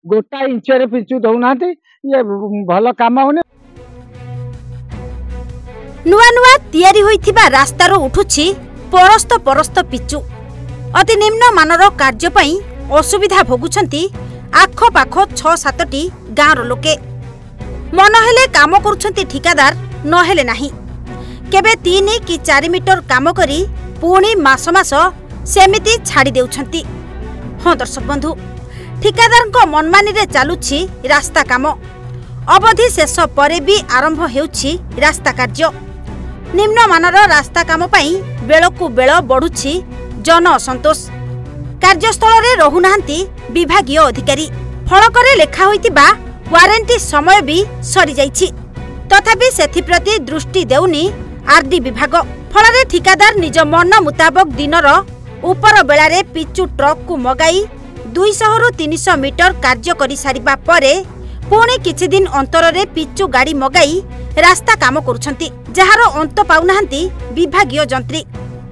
गोटा इंच पिचु दौना ये भल काम होने नुआ नुआ तैयारी होइथिबा रास्तार उठुछि परस्त परस्त पिचु अति निम्न मानर कार्य पई असुविधा भोगुछंती आख पाख 6-7टी गाँवर लोके मन हेले काम करुछंती ठिकादार नहेले नाही केबे 3 कि 4 मीटर काम करी पुणी मास मास सेमिति छाड़ी देउछंती। हाँ दर्शक बंधु ठिकादार मनमानी रे चालुछि रास्ता काम अवधि शेष परे भी आरंभ हेउछि रास्ता कार्य निम्न मानर रास्ता काम पई बेलकु बेल बढ़ुछि जन असंतोष कार्यस्थल रे रहुनाहांती विभागीय अधिकारी फलकरे लेखा होइतिबा वारंटी समय भी सरी जाइछि तथापि सेथिप्रति दृष्टि देउनी आरडी विभाग फलरे ठिकादार निज मन मुताबक दिनर उपर बेलारे पिचु ट्रक को मगाई 200 रु 300 मीटर कार्य करि सारिबा परे पुणी किछि दिन अंतर रे पिचु गाड़ी मगाई रास्ता काम करुछंती जहार अंत पाउनाहांती विभागीय जंत्री।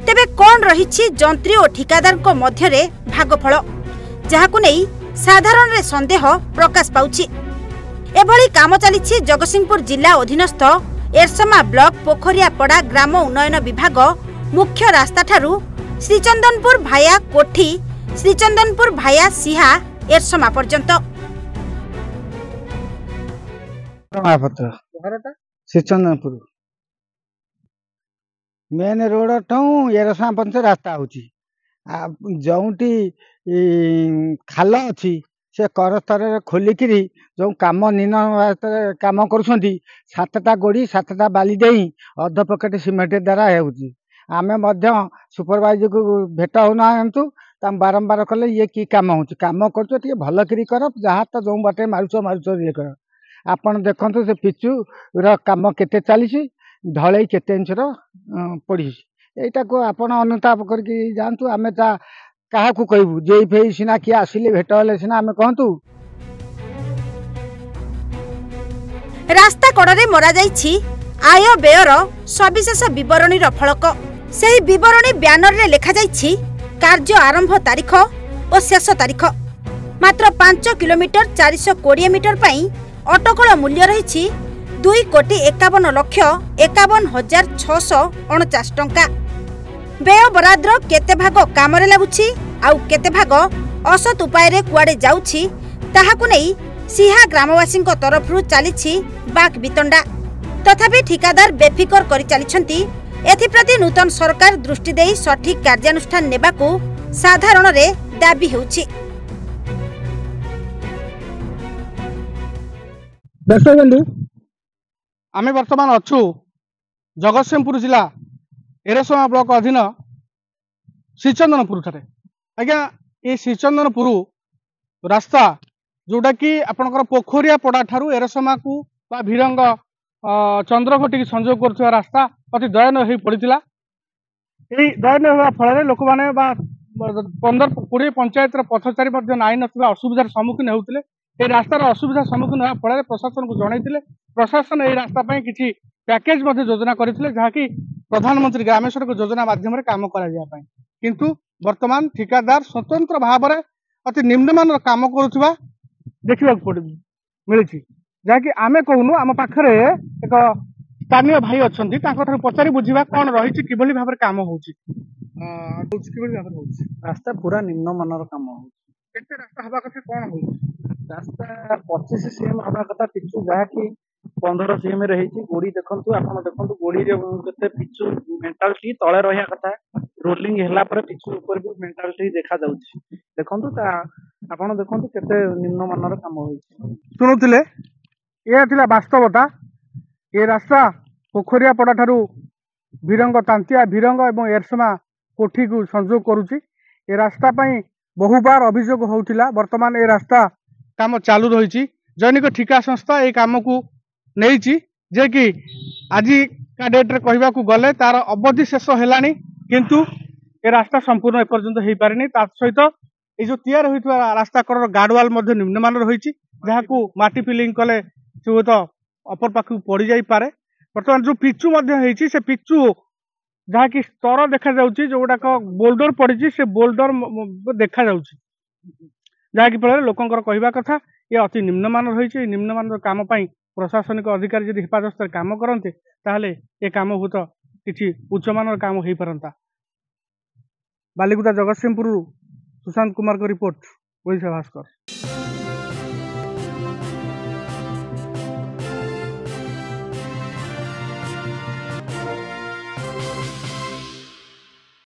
तेबे कोन रहिछि जंत्री और ठिकादार को मध्य रे भागफल जहाकु नै साधारण रे संदेह प्रकाश पाउछि। एभली काम चलिछि जगतसिंहपुर जिला अधीनस्थ एरसमा ब्लॉक पोखरियापड़ा ग्राम उन्नयन विभाग मुख्य रास्ता ठारू श्रीचंदनपुर भाया कोठी श्रीचंदनपुर भाया सिहा एरसमा पर्यंत श्रीचंदनपुर मेन रोड ठू एरसमा पर्यंत रास्ता होची जोटी खाल अच्छी से कर स्तर खोलिकी जो कम नीन कम कर 7टा गोड़ी 7टा बाली दे अध पकेट सीमेंट द्वारा होमें सुपरवाइजर को भेट होना बारंबार कले ये कि कम होम कर भल कर जहाँ तो जो बाटे मारुच मारुच ये कर आपड़ देखु से पिचु कम केते चली ढलई केते इंचर पड़ी यहीटा को आपण अनुताप करके जातु आम क्या कहू जे फे सीना किए आसिले भेट हेले सीना आम कहतु। रास्ता कड़े मरा जाइछि आय व्ययर सविशेष विवरणी फलक सही विवरणी ब्यानर रे लेखा जाइछि कार्य आरंभ तारीख और शेष तारीख मात्र 5 किलोमीटर 420 मीटर पई अटकल मूल्य रही 2,51,51,649 टंका व्यय बराद्र केते भाग काम रे लागुछि आउ केते भाग असत उपाय रे कुआडे जाउछि ताहाकु नै सिहा ग्रामवासी तरफ चली बाक बितंडा तथापि ठिकादार बेफिकर करि चलिछंती एथिप्रति नूतन सरकार दृष्टि देई सठिक कार्यानुष्ठान नेबाकू साधारण रे दाबी हेउछि। दर्शक बंधु आमे वर्तमान अच्छु जगतसिंहपुर जिला एरसमा ब्लॉक अधीन श्रीचंदनपुर ठारे आज्ञा ये श्रीचंदनपुर रास्ता जोटा कि आपणकर पोखरियापड़ा ठारू एरसमा को बा भिरंग चंद्रघटी की संयोग कर रास्ता अति दयनीय हो पड़ा दयनीय होगा फल लोक मैंने 15-20 पंचायत पथचारी नाई ना असुविधार सम्मुखीन होते ये रास्तार असुविधा सम्मुखीन होगा फल प्रशासन को जनईते प्रशासन ये रास्ता किसी पैकेज योजना करते जहाँकि प्रधानमंत्री ग्राम सड़क योजना माध्यम काम किंतु वर्तमान ठिकादार स्वतंत्र भाव में अति निम्नमान काम करुवा देखा मिली जहाँकि आमे कहूनु आम पाखरे एक स्थानीय भाई अच्छा पचारि बुझा कौन रही किभली भाव में काम हो रास्ता पूरा निम्नमान काम हो रास्ता हवा कथा कौन हो रास्ता 25 सीएम हवा कथा पिचु जहाँकि 15 सीएम रही गोड़ी देखु आप देखु गोड़ी के पिचु मेंटालिटी तले रहा कथा रोलिंग है पिचु ऊपर भी मेंटालिटी देखा देखु आप देखु केते निम्नमान काम हो शुणुले यह वास्तवता ये रास्ता पोखरियापड़ा ठारू भिरंग तांतिया भिरंग एवं एरसमा कोठी को संयोग करुच्ची ये रास्ता बहुबार अभियोग होता वर्तमान ये रास्ता काम चालू रही जैनिक ठिका संस्था ये कम को नहीं जे कि आज का डेट्रे कहवाक गले तार अवधि शेष है किंतु ये रास्ता संपूर्ण एपर्यंत हो पारे सहित ये जो तैयार होता रास्ता कड़र गार्डवाल निम्नमान रही जहाँ माटी फिलिंग कले से तो अपर पाखक पड़ जापे बर्तमान जो पिचु से पिचु जहाँ कि स्तर देखा जो गुड़ाक बोल्डर पड़ी से बोल्डर देखा जहाँकि फल लोकंर कहवा कथा ये अति निम्नमान रही निम्नमान काम प्रशासनिक अधिकारी जदि हेफाजत काम करते ताहले ये काम बहुत किसी उच्चमान काम हो पारंता। बालिकुदा जगतसिंहपुर सुशांत कुमार को रिपोर्ट ओडिशा भास्कर।